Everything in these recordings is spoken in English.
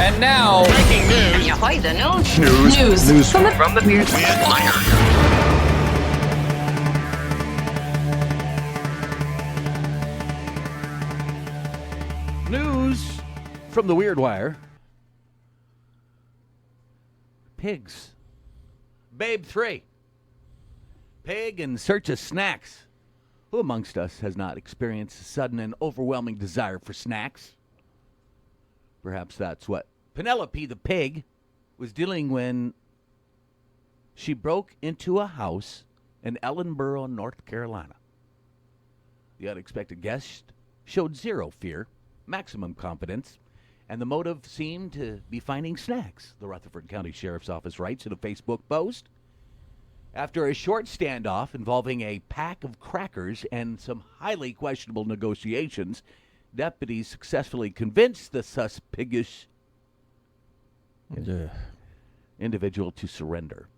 And now, breaking news. Ahoy, the news. News From the Weird Wire. news from the Weird Wire. Pigs. Babe 3. Pig in search of snacks. Who amongst us has not experienced a sudden and overwhelming desire for snacks? Perhaps that's what Penelope the pig was dealing when she broke into a house in Ellenboro, North Carolina. The unexpected guest showed zero fear, maximum confidence, and the motive seemed to be finding snacks, the Rutherford County Sheriff's Office writes in a Facebook post. After a short standoff involving a pack of crackers and some highly questionable negotiations, deputies successfully convinced the suspicious individual to surrender.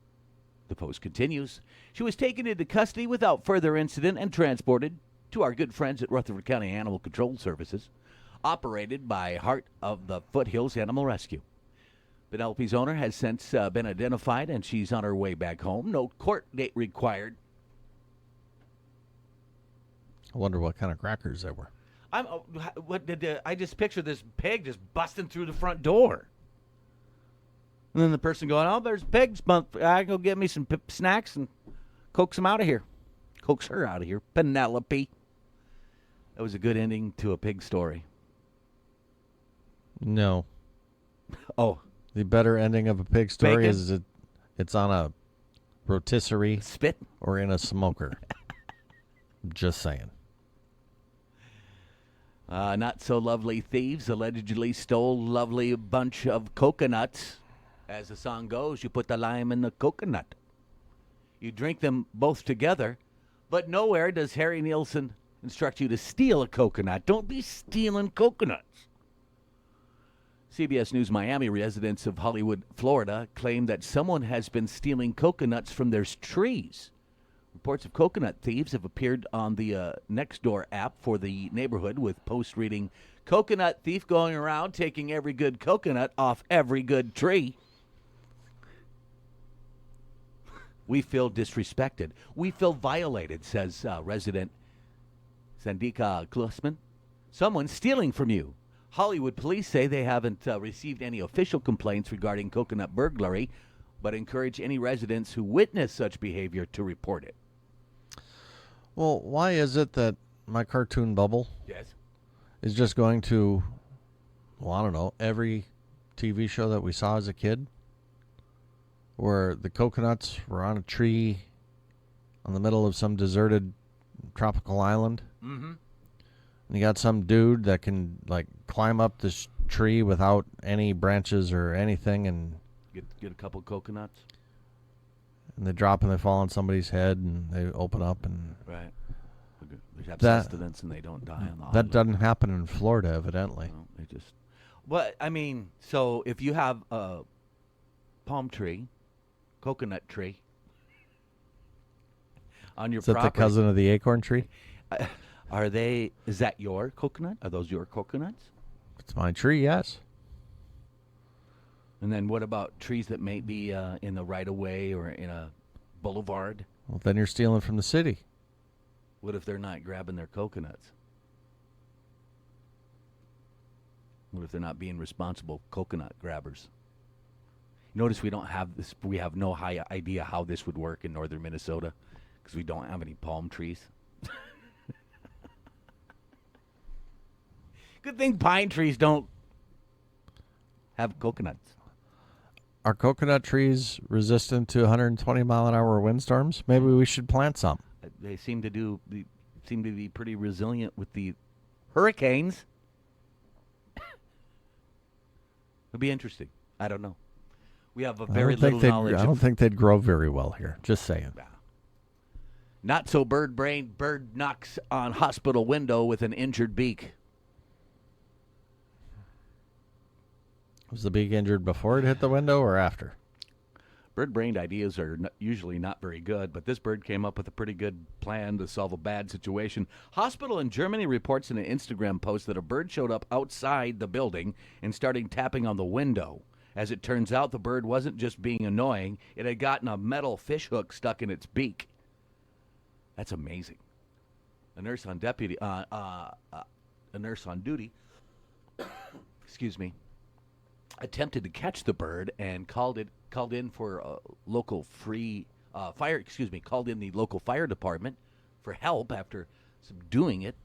The post continues. She was taken into custody without further incident and transported to our good friends at Rutherford County Animal Control Services, operated by Heart of the Foothills Animal Rescue. Penelope's owner has since been identified, and she's on her way back home. No court date required. I wonder what kind of crackers they were. I just picture this pig just busting through the front door. And then the person going, oh, there's pigs. I go get me some snacks and coax them out of here. Coax her out of here. Penelope. That was a good ending to a pig story. No. Oh. The better ending of a pig story Bacon? is it's on a rotisserie Spit? or in a smoker. Just saying. Not so lovely thieves allegedly stole lovely bunch of coconuts. As the song goes, you put the lime in the coconut. You drink them both together, but nowhere does Harry Nielsen instruct you to steal a coconut. Don't be stealing coconuts. CBS News Miami residents of Hollywood, Florida, claim that someone has been stealing coconuts from their trees. Reports of coconut thieves have appeared on the Nextdoor app for the neighborhood, with posts reading, "Coconut thief going around taking every good coconut off every good tree." We feel disrespected. We feel violated, says resident Sandika Klusman. Someone's stealing from you. Hollywood police say they haven't received any official complaints regarding coconut burglary, but encourage any residents who witness such behavior to report it. Well, why is it that my cartoon bubble is just going to, well, I don't know, every TV show that we saw as a kid where the coconuts were on a tree on the middle of some deserted tropical island? Mm-hmm. And you got some dude that can, like, climb up this tree without any branches or anything and get a couple coconuts. And they drop and they fall on somebody's head and they open up and... Right. They have sustenance and they don't die on the island. That doesn't happen in Florida, evidently. No, they just... But, I mean, so if you have a palm tree, coconut tree, on your property... Is that the cousin of the acorn tree? Is that your coconut? Are those your coconuts? It's my tree, yes. And then what about trees that may be in the right-of-way or in a boulevard? Well, then you're stealing from the city. What if they're not grabbing their coconuts? What if they're not being responsible coconut grabbers? Notice we don't have this. We have no idea how this would work in northern Minnesota because we don't have any palm trees. Good thing pine trees don't have coconuts. Are coconut trees resistant to 120-mile-an-hour windstorms? Maybe we should plant some. They seem to be pretty resilient with the hurricanes. It'll be interesting. I don't know. We have a very little knowledge. I don't think they'd grow very well here. Just saying. Not so bird-brained. Bird knocks on hospital window with an injured beak. Was the beak injured before it hit the window or after? Bird-brained ideas are usually not very good, but this bird came up with a pretty good plan to solve a bad situation. Hospital in Germany reports in an Instagram post that a bird showed up outside the building and started tapping on the window. As it turns out, the bird wasn't just being annoying. It had gotten a metal fish hook stuck in its beak. That's amazing. A nurse on duty, excuse me, attempted to catch the bird and called in for a local called in the local fire department for help after subduing it.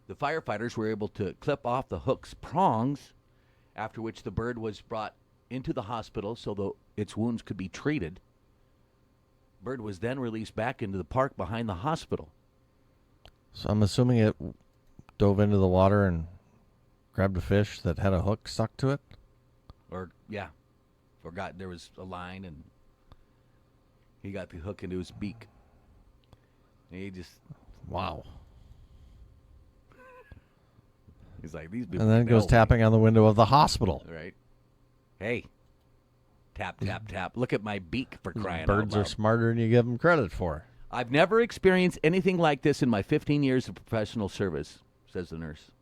The firefighters were able to clip off the hook's prongs, after which the bird was brought into the hospital so its wounds could be treated. Bird was then released back into the park behind the hospital. So I'm assuming it dove into the water and grabbed a fish that had a hook stuck to it? Forgot there was a line, and he got the hook into his beak. And he just... Wow. He's like, these people... And then it goes tapping on the window of the hospital. Right. Hey. Tap, tap, tap. Look at my beak, for crying out loud. Birds are smarter than you give them credit for. I've never experienced anything like this in my 15 years of professional service, says the nurse.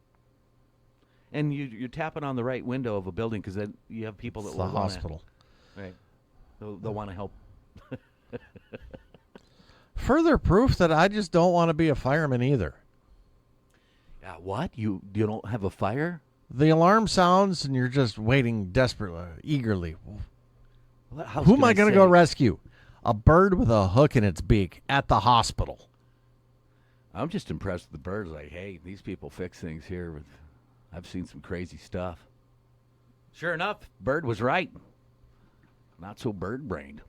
And you're tapping on the right window of a building because then you have people that It's will the hospital. Right. They'll want to help. Further proof that I just don't want to be a fireman either. Yeah, what? You don't have a fire? The alarm sounds and you're just waiting desperately, eagerly. Well, Who am I going to go rescue? A bird with a hook in its beak at the hospital. I'm just impressed with the birds. Like, hey, these people fix things here. I've seen some crazy stuff. Sure enough, bird was right. Not so bird-brained.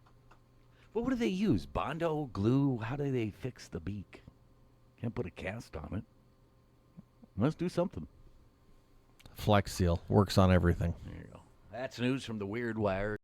Well, what do they use? Bondo, glue? How do they fix the beak? Can't put a cast on it. Let's do something. Flex Seal works on everything. There you go. That's news from the Weird Wire.